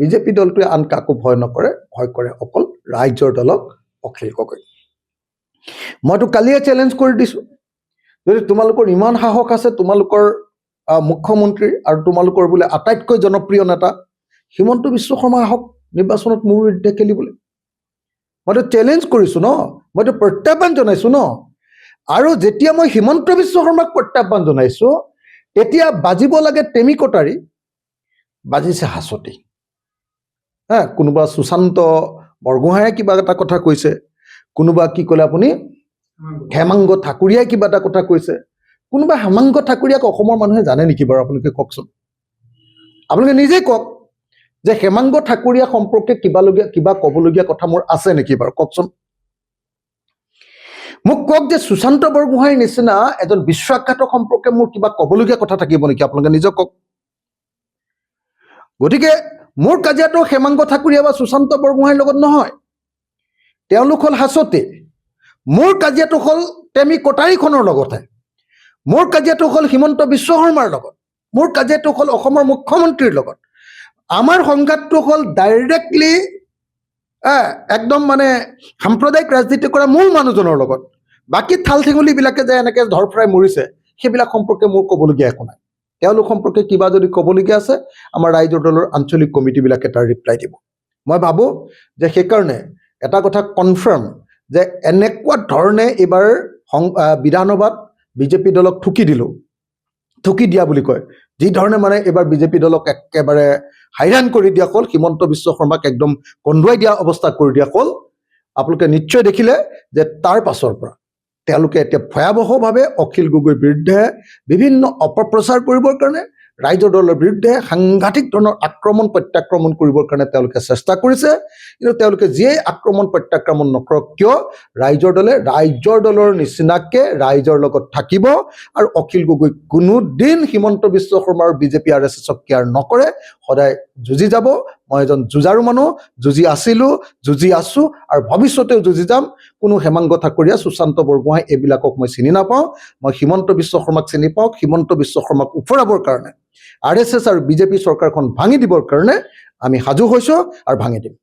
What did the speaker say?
BJP দলটোৱে আন কাকো ভয় নকৰে, ভয় কৰে অকল ৰাইজৰ দলক অখিল গগৈ। মইতো কালিয়ে চেলেঞ্জ কৰি দিছোঁ, যদি তোমালোকৰ ইমান সাহস আছে, তোমালোকৰ মুখ্যমন্ত্ৰী আৰু তোমালোকৰ বোলে আটাইতকৈ জনপ্ৰিয় নেতা হিমন্ত বিশ্ব শৰ্মা আহক নিৰ্বাচনত মোৰ বিৰুদ্ধে খেলিবলৈ। মইতো চেলেঞ্জ কৰিছোঁ ন, মইতো প্ৰত্যাহ্বান জনাইছোঁ ন। আৰু যেতিয়া মই হিমন্ত বিশ্ব শৰ্মাক প্ৰত্যাহ্বান জনাইছোঁ, তেতিয়া বাজিব লাগে টেমি কটাৰী, বাজিছে হাঁচতি। কোনোবা সুশান্ত বৰগোহাঁয়ে কিবা এটা কথা কৈছে, কোনোবা কি ক'লে আপুনি হেমাংগ ঠাকুৰীয়াই কিবা এটা কথা কৈছে। কোনোবা হেমাংগ ঠাকুৰীয়াক অসমৰ মানুহে জানে নেকি বাৰু? আপোনালোকে কওকচোন, আপোনালোকে নিজেই কওক যে হেমাংগ ঠাকুৰীয়া সম্পৰ্কে কিবা ক'বলগীয়া কথা মোৰ আছে নেকি বাৰু? কওকচোন, মোক কওক যে সুশান্ত বৰগোহাঁইৰ নিচিনা এজন বিশ্বাসঘাতক সম্পৰ্কে মোৰ কিবা ক'বলগীয়া কথা থাকিব নেকি? আপোনালোকে নিজে কওক। গতিকে মোৰ কাজিয়াটো হেমাংগ ঠাকুৰীয়া বা সুশান্ত বৰগোহাঁইৰ লগত নহয়, তেওঁলোক হ'ল হাঁচতি। মোৰ কাজিয়াটো হ'ল টেমি কটাৰীখনৰ লগতে, মোৰ কাজিয়াটো হ'ল হিমন্ত বিশ্ব শৰ্মাৰ লগত, মোৰ কাজিয়াটো হ'ল অসমৰ মুখ্যমন্ত্ৰীৰ লগত। আমাৰ সংঘাতটো হ'ল ডাইৰেক্টলি একদম মানে সাম্প্ৰদায়িক ৰাজনীতি কৰা মূল মানুহজনৰ লগত। বাকী থাল ঠেঙুলিবিলাকে যে এনেকৈ ধৰফৰাই মৰিছে, সেইবিলাক সম্পৰ্কে মোৰ ক'বলগীয়া একো নাই। তেওঁলোক সম্পৰ্কে কিবা যদি ক'বলগীয়া আছে, আমাৰ ৰাইজৰ দলৰ আঞ্চলিক কমিটিবিলাকে তাৰ ৰিপ্লাই দিব। মই ভাবোঁ যে সেইকাৰণে এটা কথা কনফাৰ্ম যে এনেকুৱা ধৰণে এইবাৰ বিধানসভাত বিজেপি দলক ঠুকি দিয়া বুলি কয়, যি ধৰণে মানে এইবাৰ বিজেপি দলক একেবাৰে হাইৰাণ কৰি দিয়া হ'ল, হিমন্ত বিশ্ব শৰ্মাক একদম কন্দুৱাই দিয়া অৱস্থা কৰি দিয়া হ'ল। আপোনালোকে নিশ্চয় দেখিলে যে তাৰ পাছৰ পৰা তেওঁলোকে এতিয়া ভয়াৱহভাৱে অখিল গগৈৰ বিৰুদ্ধে বিভিন্ন অপপ্ৰচাৰ কৰিবৰ কাৰণে, ৰাইজৰ দলৰ বিৰুদ্ধে সাংঘাতিক ধৰণৰ আক্ৰমণ প্ৰত্যাক্ৰমণ কৰিবৰ কাৰণে তেওঁলোকে চেষ্টা কৰিছে। কিন্তু তেওঁলোকে যিয়েই আক্ৰমণ প্ৰত্যাক্ৰমণ নকৰক কিয়, ৰাইজৰ দলৰ নিচিনাকৈ ৰাইজৰ লগত থাকিব। আৰু অখিল গগৈ কোনোদিন হিমন্ত বিশ্ব শৰ্মা আৰু বিজেপি RSSক কেয়াৰ নকৰে, সদায় যুঁজি যাব। মই এজন যুঁজাৰু মানুহ, যুঁজি আছিলোঁ, যুঁজি আছোঁ আৰু ভৱিষ্যতেও যুঁজি যাম। কোনো হেমাংগ ঠাকুৰীয়া, সুশান্ত বৰগোহাঁই এইবিলাকক মই চিনি নাপাওঁ। মই হিমন্ত বিশ্ব শৰ্মাক চিনি পাওঁ। হিমন্ত বিশ্ব শৰ্মাক উফৰাবৰ কাৰণে, RSS আৰু বিজেপি চৰকাৰখন ভাঙি দিবৰ কাৰণে আমি সাজু হৈছোঁ আৰু ভাঙি দিম।